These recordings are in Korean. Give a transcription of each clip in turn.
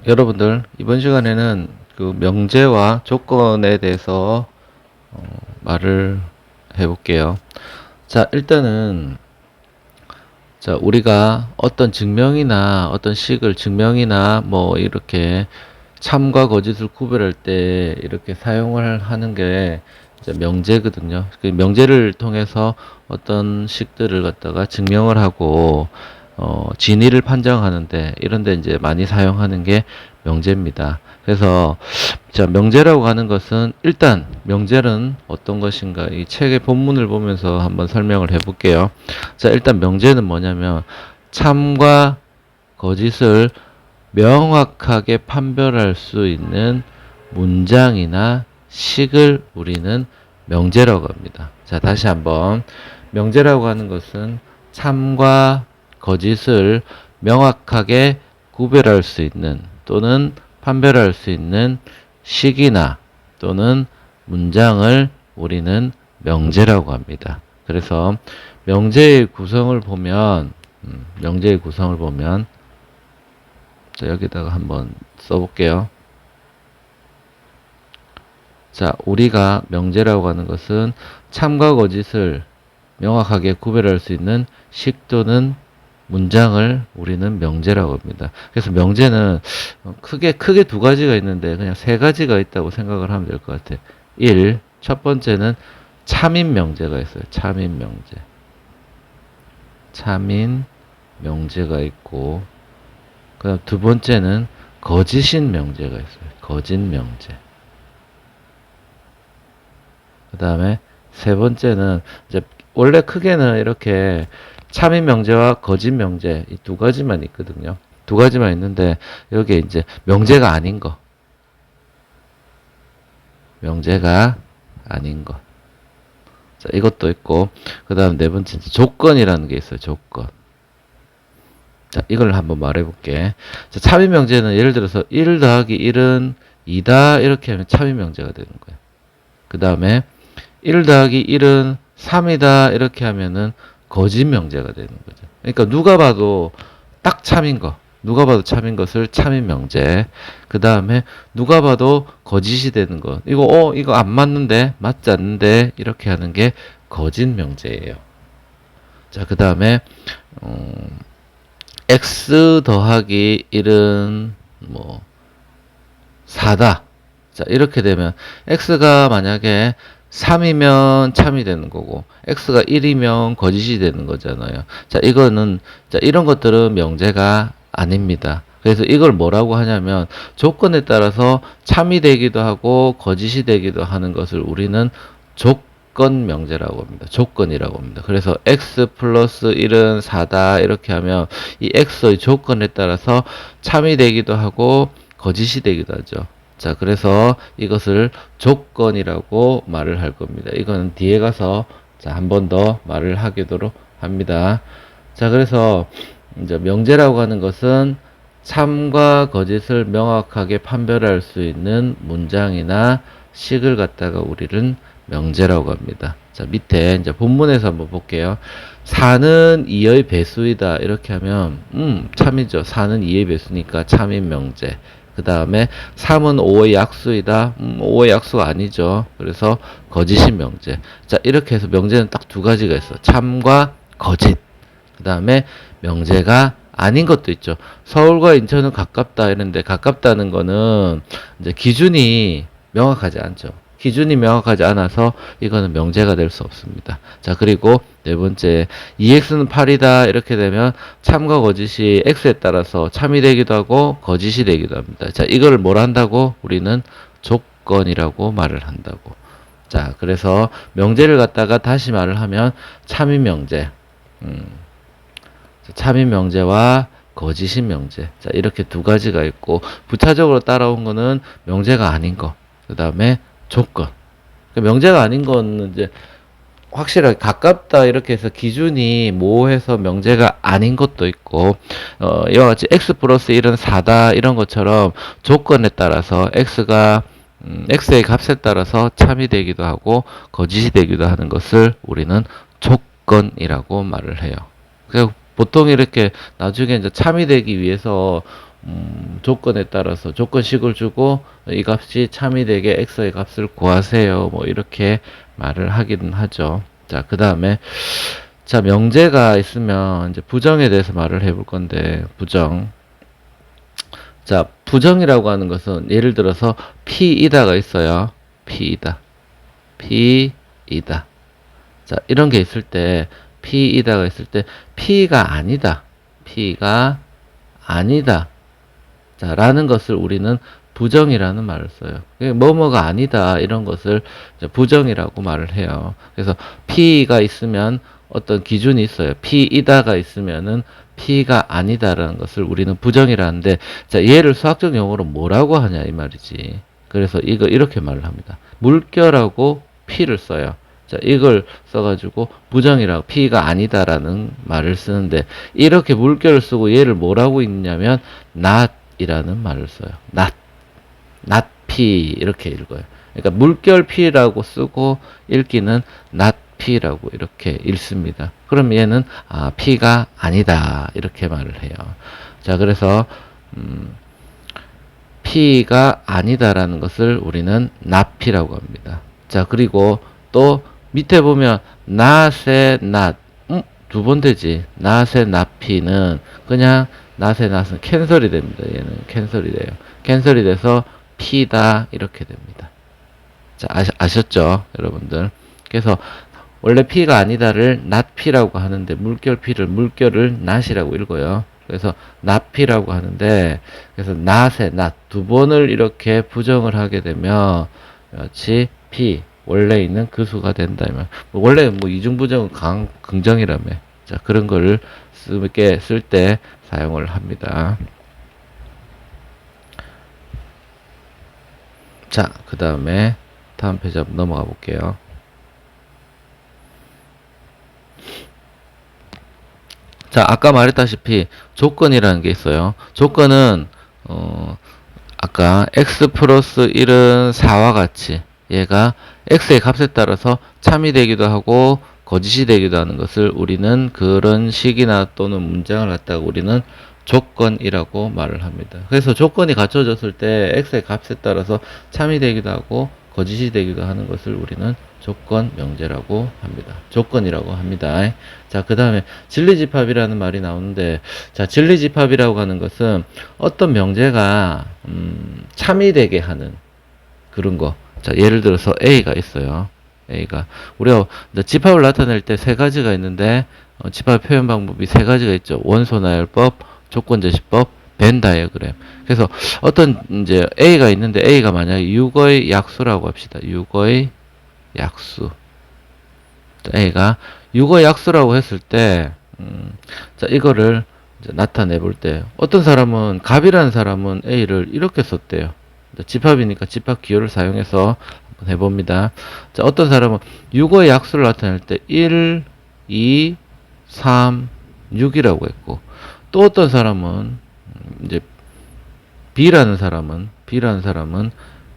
여러분들, 이번 시간에는 그 명제와 조건에 대해서 말을 해볼게요. 자, 일단은 우리가 어떤 증명이나 어떤 식을 증명이나 뭐 이렇게 참과 거짓을 구별할 때 이렇게 사용을 하는 게 이제 명제거든요. 그 명제를 통해서 어떤 식들을 갖다가 증명을 하고 진위를 판정하는데 이런 데 이제 많이 사용하는 게 명제입니다. 그래서 자, 명제라고 하는 것은 일단 명제는 어떤 것인가 이 책의 본문을 보면서 한번 설명을 해 볼게요. 자, 일단 명제는 뭐냐면 참과 거짓을 명확하게 판별할 수 있는 문장이나 식을 우리는 명제라고 합니다. 자, 다시 한번 명제라고 하는 것은 참과 거짓을 명확하게 구별할 수 있는 또는 판별할 수 있는 식이나 또는 문장을 우리는 명제라고 합니다. 그래서 명제의 구성을 보면 자, 여기다가 한번 써볼게요. 자, 우리가 명제라고 하는 것은 참과 거짓을 명확하게 구별할 수 있는 식 또는 문장을 우리는 명제라고 합니다. 그래서 명제는 크게 두 가지가 있는데 그냥 세 가지가 있다고 생각을 하면 될 것 같아요. 첫 번째는 참인 명제가 있어요. 참인 명제. 참인 명제가 있고, 그 다음 두 번째는 거짓인 명제가 있어요. 거짓 명제. 그 다음에 세 번째는 이제 원래 크게는 이렇게 참인 명제와 거짓 명제 이 두 가지만 있거든요. 두 가지만 있는데 여기에 이제 명제가 아닌 거. 명제가 아닌 것. 자, 이것도 있고, 그 다음 네 번째, 조건이라는 게 있어요, 조건. 자, 이걸 한번 말해볼게. 자, 참인명제는 예를 들어서 1 더하기 1은 2다, 이렇게 하면 참인명제가 되는 거예요. 그 다음에 1 더하기 1은 3이다, 이렇게 하면은 거짓명제가 되는 거죠. 그러니까 누가 봐도 딱 참인 거. 누가 봐도 참인 것을 참인 명제. 그 다음에 누가 봐도 거짓이 되는 것. 이거 안 맞는데, 맞지 않는데, 이렇게 하는 게 거짓 명제예요. 자, 그 다음에, x 더하기 1은 뭐, 4다. 자, 이렇게 되면, x가 만약에 3이면 참이 되는 거고, x가 1이면 거짓이 되는 거잖아요. 자, 이런 것들은 명제가 아닙니다. 그래서 이걸 뭐라고 하냐면, 조건에 따라서 참이 되기도 하고, 거짓이 되기도 하는 것을 우리는 조건 명제라고 합니다. 조건이라고 합니다. 그래서 x 플러스 1은 4다. 이렇게 하면, 이 x의 조건에 따라서 참이 되기도 하고, 거짓이 되기도 하죠. 자, 그래서 이것을 조건이라고 말을 할 겁니다. 이거는 뒤에 가서 한 번 더 말을 하도록 합니다. 자, 그래서 이제 명제라고 하는 것은 참과 거짓을 명확하게 판별할 수 있는 문장이나 식을 갖다가 우리는 명제라고 합니다. 자, 밑에 이제 본문에서 한번 볼게요. 4는 2의 배수이다. 이렇게 하면 참이죠. 4는 2의 배수니까 참인 명제. 그 다음에 3은 5의 약수이다. 5의 약수가 아니죠. 그래서 거짓인 명제. 자, 이렇게 해서 명제는 딱 두 가지가 있어. 참과 거짓. 그 다음에 명제가 아닌 것도 있죠. 서울과 인천은 가깝다 이런데 가깝다는 거는 이제 기준이 명확하지 않죠. 기준이 명확하지 않아서 이거는 명제가 될 수 없습니다. 자, 그리고 네 번째, 2x는 8이다. 이렇게 되면 참과 거짓이 x에 따라서 참이 되기도 하고 거짓이 되기도 합니다. 자, 이걸 뭘 한다고? 우리는 조건이라고 말을 한다고. 자, 그래서 명제를 갖다가 다시 말을 하면 참인 명제. 참인 명제와 거짓인 명제. 자, 이렇게 두 가지가 있고, 부차적으로 따라온 거는 명제가 아닌 거. 그 다음에 조건. 명제가 아닌 거는 이제 확실하게 가깝다 이렇게 해서 기준이 모호해서 명제가 아닌 것도 있고, 이와 같이 x 플러스 1은 4다 이런 것처럼 조건에 따라서 x의 값에 따라서 참이 되기도 하고 거짓이 되기도 하는 것을 우리는 조건이라고 말을 해요. 그래서 보통 이렇게 나중에 이제 참이 되기 위해서 조건에 따라서 조건식을 주고 이 값이 참이 되게 x의 값을 구하세요. 뭐 이렇게 말을 하기는 하죠. 자, 그 다음에 자, 명제가 있으면 이제 부정에 대해서 말을 해볼 건데 부정. 자, 부정이라고 하는 것은 예를 들어서 P이다가 있어요. P이다. P이다. 자, 이런 게 있을 때 P이다가 있을 때 P가 아니다. P가 아니다. 자, 라는 것을 우리는 부정이라는 말을 써요. 뭐뭐가 아니다. 이런 것을 부정이라고 말을 해요. 그래서 P가 있으면 어떤 기준이 있어요. P이다가 있으면은 P가 아니다라는 것을 우리는 부정이라는데, 자, 얘를 수학적 용어로 뭐라고 하냐, 이 말이지. 그래서 이거 이렇게 말을 합니다. 물결하고 P를 써요. 자, 이걸 써가지고 부정이라고 P가 아니다라는 말을 쓰는데, 이렇게 물결을 쓰고 얘를 뭐라고 읽냐면 not 이라는 말을 써요. not P 이렇게 읽어요. 그러니까 물결 P라고 쓰고 읽기는 not P라고 이렇게 읽습니다. 그럼 얘는 P가 아니다 이렇게 말을 해요. 자, 그래서 P가 아니다라는 것을 우리는 not P라고 합니다. 자, 그리고 또 밑에 보면 not의 not 두 번 되지. not의 not P는 그냥 not의 not은 캔슬이 됩니다. 얘는 캔슬이 돼요. 캔슬이 돼서 P다 이렇게 됩니다. 자, 아셨죠? 여러분들. 그래서 원래 P가 아니다를 not P라고 하는데 물결을 not이라고 읽어요. 그래서 not P라고 하는데, 그래서 not의 not 두 번을 이렇게 부정을 하게 되면 마치 P 원래 있는 그 수가 된다. 원래 뭐 이중부정은 긍정이라며. 자, 그런 거를 쓸 때 사용을 합니다. 자, 그 다음에 다음 페이지 한번 넘어가 볼게요. 자, 아까 말했다시피 조건이라는 게 있어요. 조건은 아까 x 플러스 1은 4와 같이 얘가 x의 값에 따라서 참이 되기도 하고 거짓이 되기도 하는 것을 우리는 그런 식이나 또는 문장을 갖다가 우리는 조건이라고 말을 합니다. 그래서 조건이 갖춰졌을 때 x의 값에 따라서 참이 되기도 하고 거짓이 되기도 하는 것을 우리는 조건 명제라고 합니다. 조건이라고 합니다. 자, 그 다음에 진리집합이라는 말이 나오는데, 자, 진리집합이라고 하는 것은 어떤 명제가 참이 되게 하는 그런 거. 자, 예를 들어서 A가 있어요. A가 우리가 집합을 나타낼 때 세 가지가 있는데 집합 표현 방법이 세 가지가 있죠. 원소나열법, 조건제시법, 벤 다이어그램. 그래서 어떤 이제 A가 있는데 A가 만약에 6의 약수라고 합시다. 6의 약수. 자, A가 6의 약수라고 했을 때 자, 이거를 이제 나타내 볼 때 어떤 사람은 갑이라는 사람은 A를 이렇게 썼대요. 집합이니까 집합 기호를 사용해서 한번 해봅니다. 자, 어떤 사람은 6의 약수를 나타낼 때 1, 2, 3, 6이라고 했고, 또 어떤 사람은 이제 B라는 사람은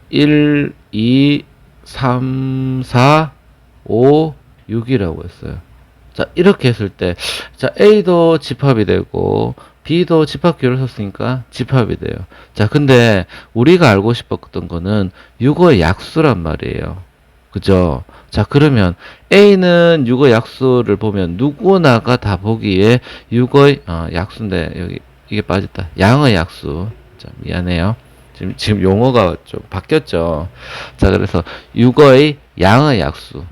1, 2, 3, 4, 5, 6이라고 했어요. 자, 이렇게 했을 때, 자, A도 집합이 되고, B도 집합 기호를 썼으니까 집합이 돼요. 자, 근데 우리가 알고 싶었던 거는 6의 약수란 말이에요. 그죠? 자, 그러면 A는 6의 약수를 보면 누구나가 다 보기에 6의 약수인데 여기 이게 빠졌다. 양의 약수. 자, 미안해요. 지금 용어가 좀 바뀌었죠. 자, 그래서 6의 양의 약수.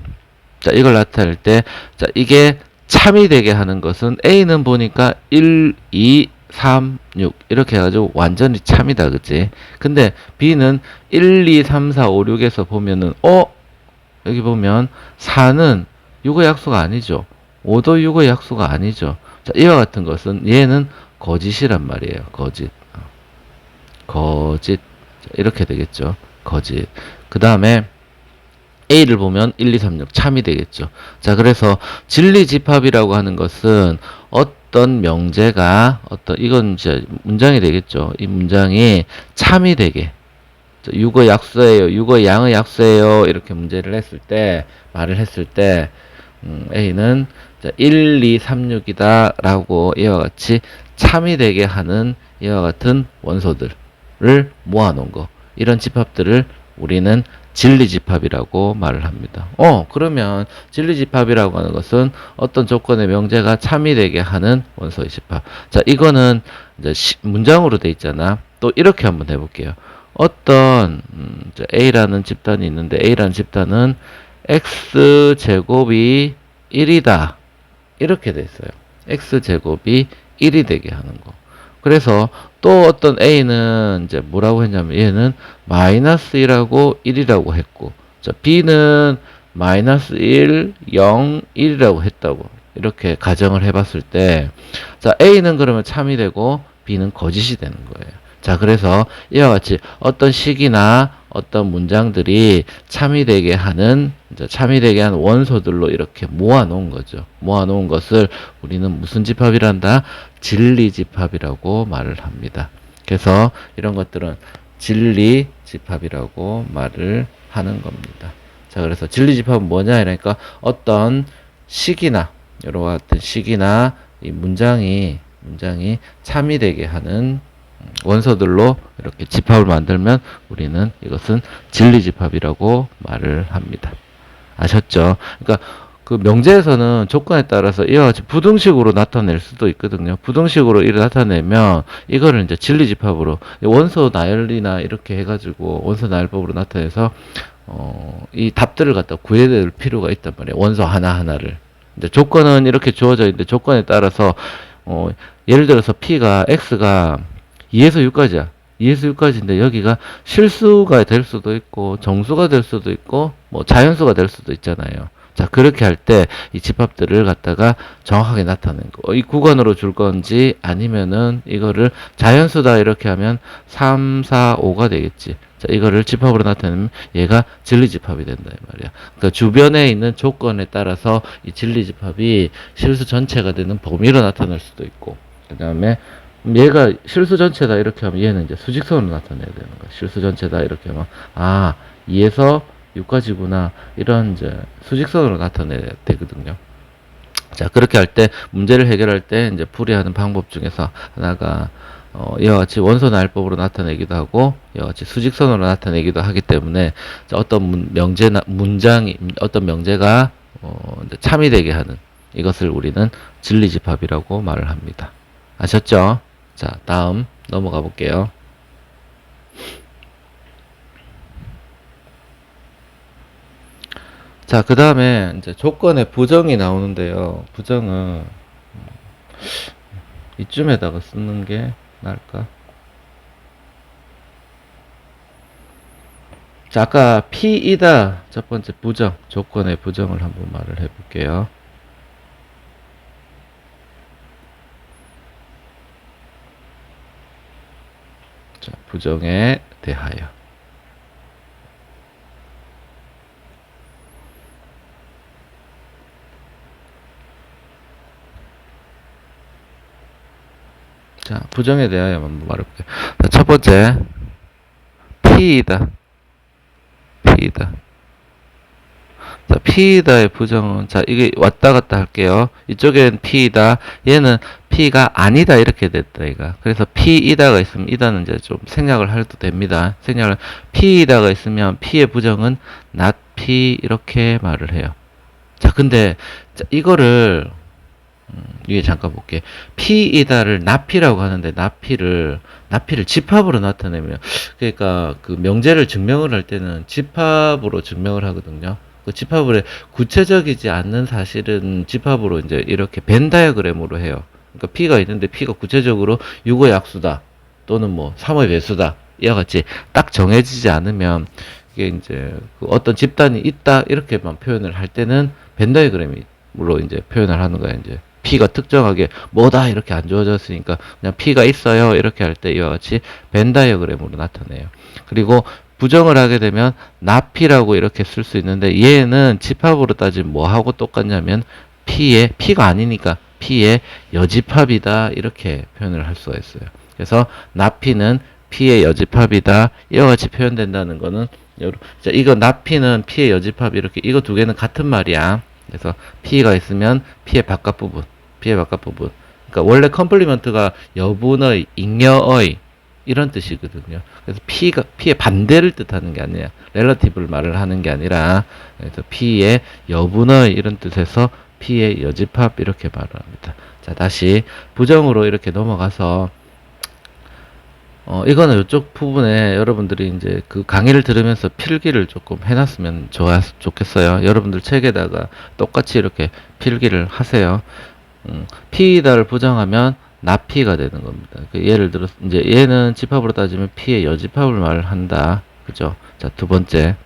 자, 이걸 나타낼 때, 자, 이게 참이 되게 하는 것은 A는 보니까 1, 2, 3, 6 이렇게 해가지고 완전히 참이다, 그치? 근데 B는 1, 2, 3, 4, 5, 6에서 보면은 여기 보면 4는 6의 약수가 아니죠. 5도 6의 약수가 아니죠. 자, 이와 같은 것은 얘는 거짓이란 말이에요. 거짓. 자, 이렇게 되겠죠. 거짓. 그 다음에 A를 보면 1, 2, 3, 6 참이 되겠죠. 자, 그래서 진리집합이라고 하는 것은 어떤 명제가 이건 이제 문장이 되겠죠. 이 문장이 참이 되게 6의 약수예요. 6의 양의 약수예요. 이렇게 문제를 했을 때 말을 했을 때 A는 1, 2, 3, 6이다 라고 이와 같이 참이 되게 하는 이와 같은 원소들을 모아놓은 거. 이런 집합들을 우리는 진리집합이라고 말을 합니다. 그러면 진리집합이라고 하는 것은 어떤 조건의 명제가 참이 되게 하는 원소의 집합. 자, 이거는 이제 문장으로 돼 있잖아. 또 이렇게 한번 해볼게요. 어떤 A라는 집단이 있는데 A라는 집단은 X제곱이 1이다. 이렇게 돼 있어요. X제곱이 1이 되게 하는 거. 그래서 또 어떤 A는 이제 뭐라고 했냐면 얘는 마이너스 1하고 1이라고 했고, 자, B는 마이너스 1, 0, 1이라고 했다고 이렇게 가정을 해봤을 때, 자, A는 그러면 참이 되고 B는 거짓이 되는 거예요. 자, 그래서 이와 같이 어떤 식이나 어떤 문장들이 참이 되게 하는, 참이 되게 하는 원소들로 이렇게 모아놓은 거죠. 모아놓은 것을 우리는 무슨 집합이란다? 진리집합이라고 말을 합니다. 그래서 이런 것들은 진리집합이라고 말을 하는 겁니다. 자, 그래서 진리집합은 뭐냐? 이러니까 어떤 식이나, 여러 같은 식이나 이 문장이 참이 되게 하는 원소들로 이렇게 집합을 만들면 우리는 이것은 진리집합이라고 말을 합니다. 아셨죠? 그러니까 그 명제에서는 조건에 따라서 이와 같이 부등식으로 나타낼 수도 있거든요. 부등식으로 이를 나타내면 이거를 이제 진리집합으로 원소 나열이나 이렇게 해가지고 원소 나열법으로 나타내서 이 답들을 갖다 구해야 될 필요가 있단 말이에요. 원소 하나하나를. 이제 조건은 이렇게 주어져 있는데 조건에 따라서 예를 들어서 X가 2에서 6까지야. 2에서 6까지인데 여기가 실수가 될 수도 있고 정수가 될 수도 있고 뭐 자연수가 될 수도 있잖아요. 자, 그렇게 할 때 이 집합들을 갖다가 정확하게 나타낸 거. 이 구간으로 줄 건지 아니면은 이거를 자연수다 이렇게 하면 3, 4, 5가 되겠지. 자, 이거를 집합으로 나타내면 얘가 진리집합이 된다 이 말이야. 그러니까 주변에 있는 조건에 따라서 이 진리집합이 실수 전체가 되는 범위로 나타날 수도 있고, 그 다음에 얘가 실수 전체다 이렇게 하면 얘는 이제 수직선으로 나타내야 되는 거야. 실수 전체다 이렇게 하면 2에서 6까지구나 이런 이제 수직선으로 나타내야 되거든요. 자, 그렇게 할 때 문제를 해결할 때 이제 풀이하는 방법 중에서 하나가 이와 같이 원소 나열법으로 나타내기도 하고 이와 같이 수직선으로 나타내기도 하기 때문에 어떤 문장이 어떤 명제가 이제 참이 되게 하는 이것을 우리는 진리집합이라고 말을 합니다. 아셨죠? 자, 다음 넘어가 볼게요. 자, 그 다음에 이제 조건에 부정이 나오는데요. 부정은 이쯤에다가 쓰는 게 나을까? 자, 아까 P이다 첫 번째 부정, 조건의 부정을 한번 말을 해볼게요. 자, 부정에 대하여. 자, 부정에 대하여 한번 말해볼게요. 자, 첫 번째, P이다. P이다. 자, P이다의 부정은, 자, 이게 왔다 갔다 할게요. 이쪽엔 P이다. 얘는 P가 아니다. 이렇게 됐다, 이가. 그래서 P이다가 있으면, 이다는 이제 좀 생략을 해도 됩니다. P이다가 있으면 P의 부정은 not P, 이렇게 말을 해요. 자, 근데, 자, 이거를, 위에 잠깐 볼게. P이다를 나피라고 하는데 나피를 집합으로 나타내면, 그러니까 그 명제를 증명을 할 때는 집합으로 증명을 하거든요. 그 집합을 구체적이지 않는 사실은 집합으로 이제 이렇게 벤 다이어그램으로 해요. 그러니까 P가 있는데 P가 구체적으로 6의 약수다 또는 뭐 3의 배수다 이와 같이 딱 정해지지 않으면 이게 이제 그 어떤 집단이 있다 이렇게만 표현을 할 때는 벤 다이어그램으로 이제 표현을 하는 거야. 이제 P가 특정하게 뭐다 이렇게 안 주어졌으니까 그냥 P가 있어요 이렇게 할 때 이와 같이 벤 다이어그램으로 나타내요. 그리고 부정을 하게 되면 나피라고 이렇게 쓸 수 있는데 얘는 집합으로 따지면 뭐하고 똑같냐면 P가 아니니까 P의 여집합이다 이렇게 표현을 할 수가 있어요. 그래서 나피는 P의 여집합이다 이와 같이 표현된다는 거는 자, 이거 나피는 P의 여집합 이렇게 이거 두 개는 같은 말이야. 그래서 P가 있으면 P의 바깥 부분 그러니까 원래 컴플리먼트가 여분의, 잉여의 이런 뜻이거든요. 그래서 P의 반대를 뜻하는 게 아니라 렐러티브를 말을 하는 게 아니라 그래서 P의 여분의 이런 뜻에서 P의 여집합 이렇게 말을 합니다. 자, 다시 부정으로 이렇게 넘어가서 이거는 이쪽 부분에 여러분들이 이제 그 강의를 들으면서 필기를 조금 해놨으면 좋겠어요. 여러분들 책에다가 똑같이 이렇게 필기를 하세요. P이다를 부정하면 나P가 되는 겁니다. 예를 들어서 이제 얘는 집합으로 따지면 P의 여집합을 말한다. 그죠? 자, 두 번째.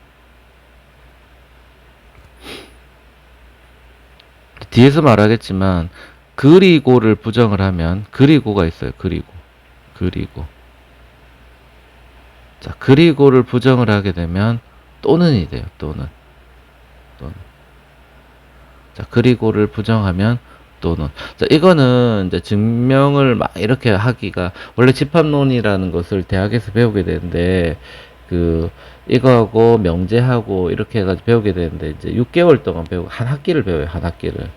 뒤에서 말하겠지만 그리고를 부정을 하면 그리고가 있어요. 그리고 자, 그리고를 부정을 하게 되면 또는이 돼요. 또는. 자, 그리고를 부정하면 또는. 자, 이거는 이제 증명을 막 이렇게 하기가 원래 집합론이라는 것을 대학에서 배우게 되는데 이거하고 명제하고 이렇게 해가지고 배우게 되는데 이제 6개월 동안 배우고 한 학기를 배워요. 한 학기를.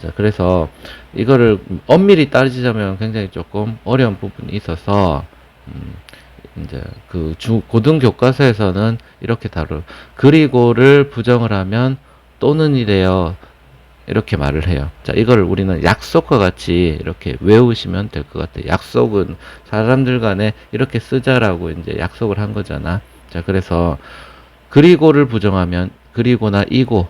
자, 그래서 이거를 엄밀히 따지자면 굉장히 조금 어려운 부분이 있어서 이제 고등 교과서에서는 이렇게 그리고를 부정을 하면 또는이 되어 이렇게 말을 해요. 자, 이걸 우리는 약속과 같이 이렇게 외우시면 될 것 같아요. 약속은 사람들 간에 이렇게 쓰자라고 이제 약속을 한 거잖아. 자, 그래서 그리고를 부정하면 그리고나 이고,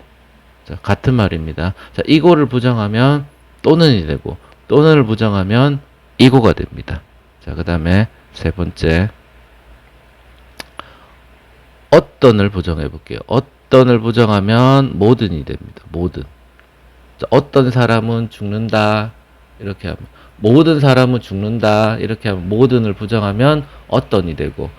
자, 같은 말입니다. 자, 이고를 부정하면 또는이 되고 또는을 부정하면 이고가 됩니다. 자, 그 다음에 세 번째 어떤을 부정해 볼게요. 어떤을 부정하면 모든이 됩니다. 모든. 자, 어떤 사람은 죽는다 이렇게 하면 모든 사람은 죽는다 이렇게 하면 모든을 부정하면 어떤이 되고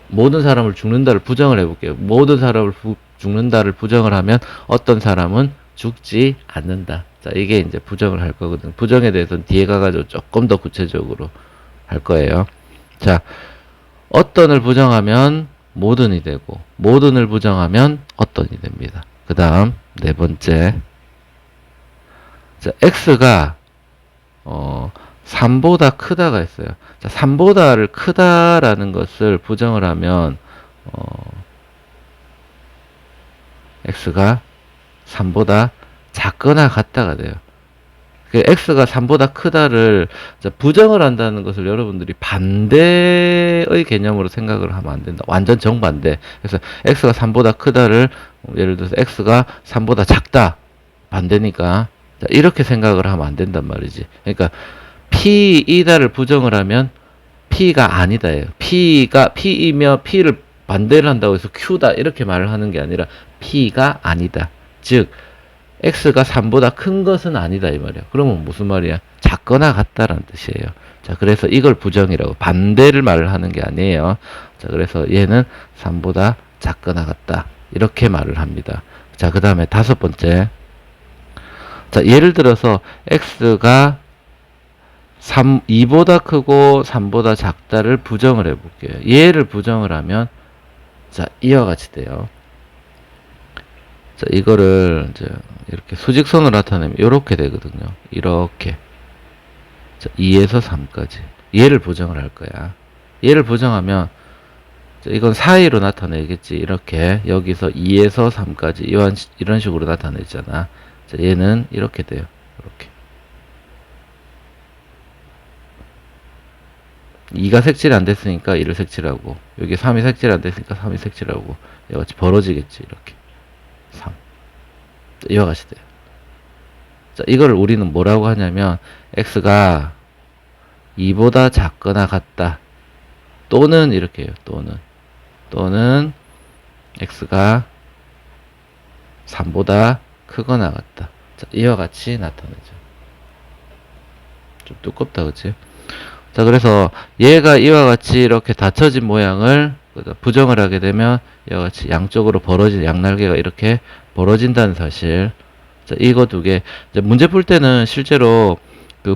모든 사람을 죽는다를 부정을 해볼게요. 모든 사람을 죽는다를 부정을 하면 어떤 사람은 죽지 않는다. 자, 이게 이제 부정을 할 거거든. 부정에 대해서는 뒤에 가가지고 조금 더 구체적으로 할 거예요. 자, 어떤을 부정하면 모든이 되고 모든을 부정하면 어떤이 됩니다. 그 다음 네 번째. 자, x가 3보다 크다가 있어요. 자, 3보다를 크다라는 것을 부정을 하면 x가 3보다 작거나 같다가 돼요. x가 3보다 크다를 부정을 한다는 것을 여러분들이 반대의 개념으로 생각을 하면 안 된다. 완전 정반대. 그래서 x가 3보다 크다를 예를 들어서 x가 3보다 작다. 반대니까 자, 이렇게 생각을 하면 안 된단 말이지. 그러니까 P이다를 부정을 하면 P가 아니다예요. P이며 P를 반대를 한다고 해서 Q다 이렇게 말을 하는 게 아니라 P가 아니다. 즉 X가 3보다 큰 것은 아니다 이 말이야. 그러면 무슨 말이야? 작거나 같다라는 뜻이에요. 자, 그래서 이걸 부정이라고 반대를 말을 하는 게 아니에요. 자, 그래서 얘는 3보다 작거나 같다 이렇게 말을 합니다. 자, 그 다음에 다섯 번째. 자, 예를 들어서 x가 2보다 크고 3보다 작다를 부정을 해볼게요. 얘를 부정을 하면 자, 이와 같이 돼요. 자, 이거를 이제 이렇게 수직선으로 나타내면 이렇게 되거든요. 이렇게. 자, 2에서 3까지. 얘를 부정을 할 거야. 얘를 부정하면 자, 이건 사이로 나타내겠지. 이렇게 여기서 2에서 3까지 이런 식으로 나타내잖아. 자, 얘는 이렇게 돼요. 이렇게. 2가 색칠이 안 됐으니까 2를 색칠하고, 여기 3이 색칠이 안 됐으니까 3이 색칠하고, 이와 같이 벌어지겠지. 이렇게. 3. 자, 이와 같이 돼요. 자, 이걸 우리는 뭐라고 하냐면, x가 2보다 작거나 같다. 또는 이렇게 해요. 또는 x가 3보다 크거나 같다. 자, 이와 같이 나타나죠. 좀 두껍다, 그치? 자, 그래서 얘가 이와 같이 이렇게 닫혀진 모양을 부정을 하게 되면 이와 같이 양쪽으로 벌어진 양날개가 이렇게 벌어진다는 사실. 자, 이거 두 개. 문제 풀 때는 실제로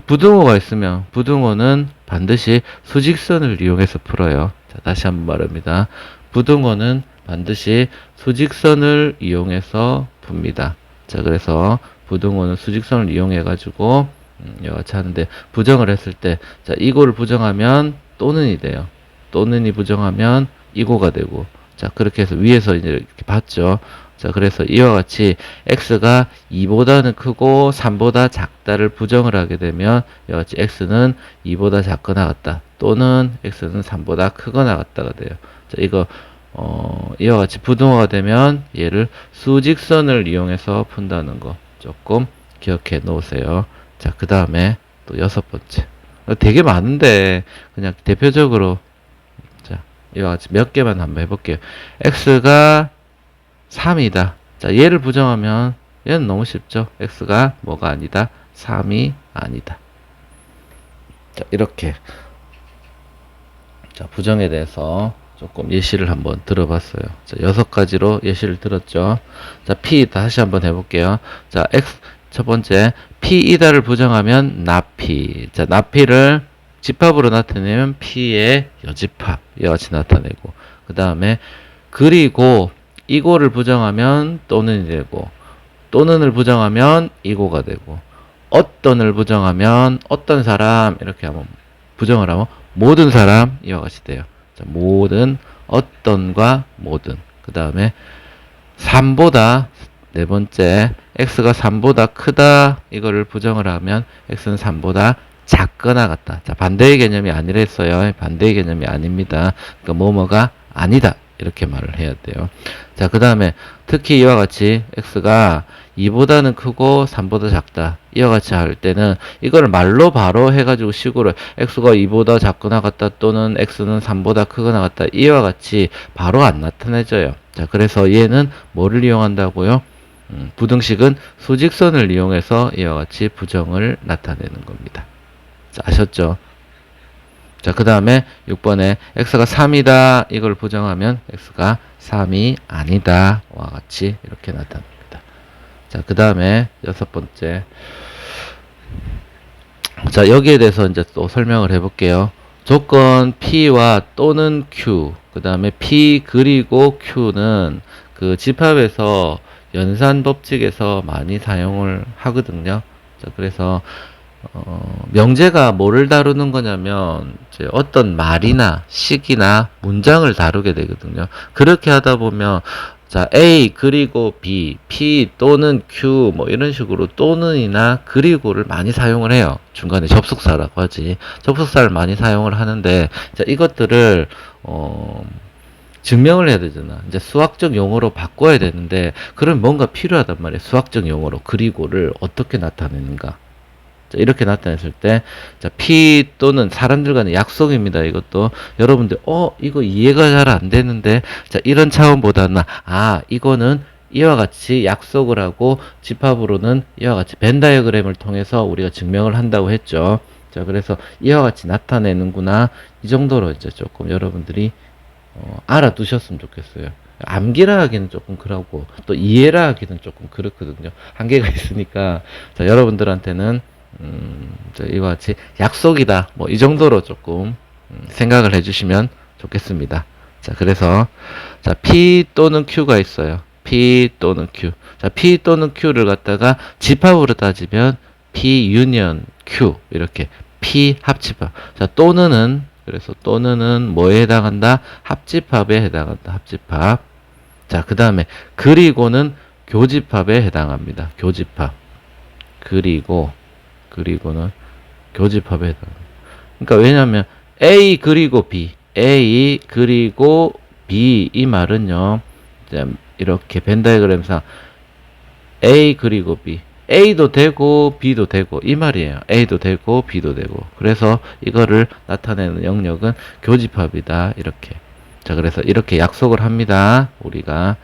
부등호가 있으면 부등호는 반드시 수직선을 이용해서 풀어요. 자, 다시 한번 말합니다. 부등호는 반드시 수직선을 이용해서 풉니다. 자, 그래서 부등호는 수직선을 이용해 가지고 이와 같이 하는데 부정을 했을 때 자, 이거를 부정하면 또는이 돼요. 또는이 부정하면 이거가 되고 자, 그렇게 해서 위에서 이제 이렇게 봤죠. 자, 그래서 이와 같이 x가 2보다는 크고 3보다 작다를 부정을 하게 되면 이와 같이 x는 2보다 작거나 같다 또는 x는 3보다 크거나 같다가 돼요. 자, 이거 이와 같이 부등호가 되면 얘를 수직선을 이용해서 푼다는 거 조금 기억해 놓으세요. 자, 그 다음에 또 6번째. 되게 많은데 그냥 대표적으로 자, 이와 같이 몇 개만 한번 해볼게요. x가 3이다. 자, 얘를 부정하면 얘는 너무 쉽죠. x가 뭐가 아니다? 3이 아니다. 자, 이렇게 자, 부정에 대해서 조금 예시를 한번 들어봤어요. 자, 6가지로 예시를 들었죠. 자, P 다시 한번 해볼게요. 자, X 첫 번째 P이다를 부정하면 나P. 자, 나P를 집합으로 나타내면 P의 여집합 이와 같이 나타내고 그 다음에 그리고 이거를 부정하면 또는이 되고 또는을 부정하면 이거가 되고 어떤을 부정하면 어떤 사람 이렇게 하면 부정을 하면 모든 사람 이와 같이 돼요. 자, 모든 어떤과 모든 그 다음에 3보다 네 번째 x가 3보다 크다 이거를 부정을 하면 x는 3보다 작거나 같다. 자, 반대의 개념이 아니랬어요. 반대의 개념이 아닙니다. 그러니까 뭐뭐가 아니다 이렇게 말을 해야 돼요. 자, 그 다음에 특히 이와 같이 x가 2보다는 크고 3보다 작다 이와 같이 할 때는 이걸 말로 바로 해가지고 식으로 x가 2보다 작거나 같다 또는 x는 3보다 크거나 같다 이와 같이 바로 안 나타내져요. 자, 그래서 얘는 뭐를 이용한다고요? 부등식은 수직선을 이용해서 이와 같이 부정을 나타내는 겁니다. 자, 아셨죠? 자, 그 다음에 6번에 x가 3이다 이걸 부정하면 x가 3이 아니다 와 같이 이렇게 나타납니다. 자, 그 다음에 6번째. 자, 여기에 대해서 이제 또 설명을 해볼게요. 조건 P와 또는 Q, 그 다음에 P 그리고 Q는 그 집합에서 연산 법칙에서 많이 사용을 하거든요. 자, 그래서 명제가 뭐를 다루는 거냐면 이제 어떤 말이나 식이나 문장을 다루게 되거든요. 그렇게 하다 보면 자, A 그리고 B, P 또는 Q 뭐 이런 식으로 또는이나 그리고를 많이 사용을 해요. 중간에 접속사라고 하지. 접속사를 많이 사용을 하는데 자, 이것들을 증명을 해야 되잖아. 이제 수학적 용어로 바꿔야 되는데 그럼 뭔가 필요하단 말이에요. 수학적 용어로 그리고를 어떻게 나타내는가. 자, 이렇게 나타냈을 때, 자, P 또는 사람들 간의 약속입니다. 이것도. 여러분들, 이거 이해가 잘 안 되는데, 자, 이런 차원보다는, 이거는 이와 같이 약속을 하고, 집합으로는 이와 같이 벤 다이어그램을 통해서 우리가 증명을 한다고 했죠. 자, 그래서 이와 같이 나타내는구나. 이 정도로 이제 조금 여러분들이, 알아두셨으면 좋겠어요. 암기라 하기는 조금 그러고, 또 이해라 하기는 조금 그렇거든요. 한계가 있으니까, 자, 여러분들한테는 이와 같이 약속이다. 뭐 이 정도로 조금 생각을 해주시면 좋겠습니다. 자, 그래서 자, P 또는 Q가 있어요. P 또는 Q. 자, P 또는 Q를 갖다가 집합으로 따지면 P 유니언 Q 이렇게 P 합집합. 자, 또는은 그래서 또는은 뭐에 해당한다? 합집합에 해당한다. 합집합. 자, 그 다음에 그리고는 교집합에 해당합니다. 교집합. 그리고는 교집합에 해당합니다. 그러니까 왜냐하면 A 그리고 B, A 그리고 B 이 말은요. 이렇게 벤 다이어그램상 A 그리고 B, A도 되고 B도 되고 이 말이에요. A도 되고 B도 되고. 그래서 이거를 나타내는 영역은 교집합이다. 이렇게. 자, 그래서 이렇게 약속을 합니다. 우리가.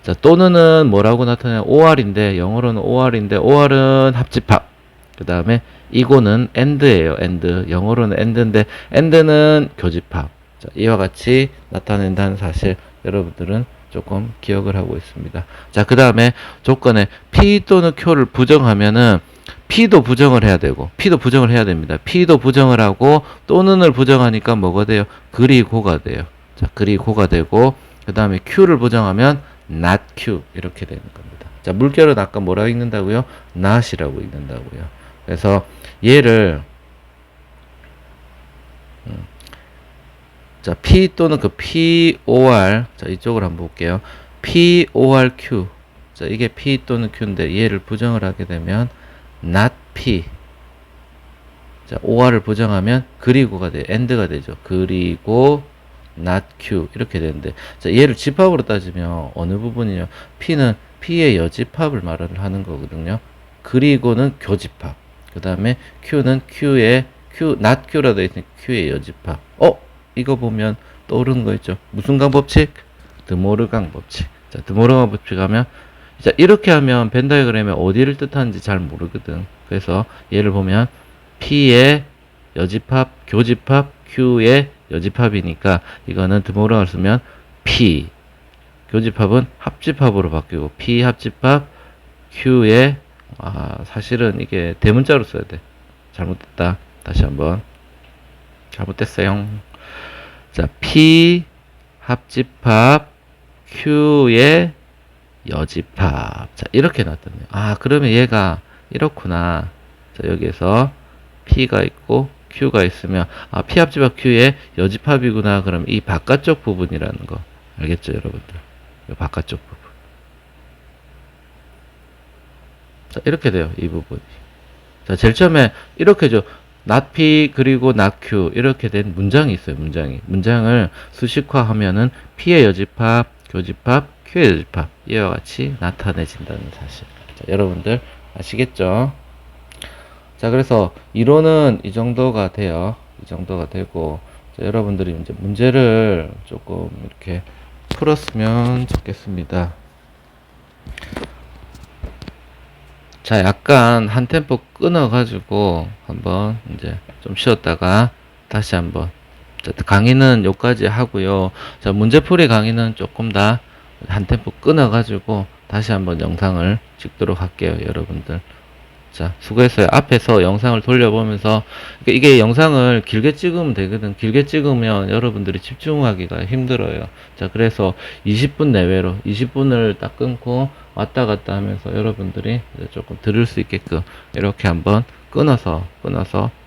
자, 또는은 뭐라고 나타내요? OR인데 영어로는 OR인데 OR은 합집합. 그 다음에 이거는 AND예요. AND. 영어로는 AND인데 AND는 교집합. 자, 이와 같이 나타낸다는 사실 여러분들은 조금 기억을 하고 있습니다. 자, 그 다음에 조건에 P 또는 Q를 부정하면은 P도 부정을 해야 되고 P도 부정을 해야 됩니다. P도 부정을 하고 또는을 부정하니까 뭐가 돼요? 그리고가 돼요. 자, 그리고가 되고 그 다음에 Q를 부정하면 not Q 이렇게 되는 겁니다. 자, 물결은 아까 뭐라고 읽는다고요? not이라고 읽는다고요. 그래서 얘를 자, P 또는 그 POR, 자, 이쪽으로 한번 볼게요. PORQ. 자, 이게 P 또는 Q인데 얘를 부정을 하게 되면 not P. 자, OR을 부정하면 그리고가 돼. AND가 되죠. 그리고 not Q. 이렇게 되는데 자, 얘를 집합으로 따지면 어느 부분이냐? P는 P의 여집합을 말을 하는 거거든요. 그리고는 교집합. 그 다음에 Q는 Q의 not Q라 되어 있으니 Q의 여집합. 이거 보면 떠오르는 거 있죠. 무슨 강법칙? 드모르강 법칙. 자, 드모르강 법칙 하면, 자, 이렇게 하면 벤 다이어그램에 어디를 뜻하는지 잘 모르거든. 그래서 얘를 보면 P의 여집합, 교집합, Q의 여집합이니까 이거는 드모르강을 쓰면 P. 교집합은 합집합으로 바뀌고 P 합집합, Q의 사실은 이게 대문자로 써야 돼. 잘못됐다. 다시 한번. 잘못됐어요. 자, P 합집합 Q의 여집합. 자, 이렇게 놨더니 그러면 얘가 이렇구나. 자, 여기에서 P가 있고 Q가 있으면 P 합집합 Q의 여집합이구나. 그럼 이 바깥쪽 부분이라는 거 알겠죠, 여러분들? 이 바깥쪽 부분. 자, 이렇게 돼요, 이 부분이. 자, 제일 처음에 이렇게죠. not P 그리고 not Q 이렇게 된 문장이 있어요. 문장을 수식화하면은 P의 여집합, 교집합, Q의 여집합 이와 같이 나타내진다는 사실. 자, 여러분들 아시겠죠? 자, 그래서 이론은 이 정도가 돼요. 이 정도가 되고 자, 여러분들이 이제 문제를 조금 이렇게 풀었으면 좋겠습니다. 자, 약간 한 템포 끊어가지고 한번 이제 좀 쉬었다가 다시 한번. 자, 강의는 여기까지 하고요. 자, 문제풀이 강의는 조금 더 한 템포 끊어가지고 다시 한번 영상을 찍도록 할게요, 여러분들. 자, 수고했어요. 앞에서 영상을 돌려보면서 이게 영상을 길게 찍으면 되거든. 길게 찍으면 여러분들이 집중하기가 힘들어요. 자, 그래서 20분 내외로 20분을 딱 끊고 왔다 갔다 하면서 여러분들이 조금 들을 수 있게끔 이렇게 한번 끊어서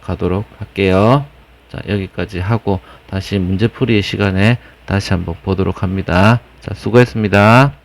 가도록 할게요. 자, 여기까지 하고 다시 문제풀이 시간에 다시 한번 보도록 합니다. 자, 수고했습니다.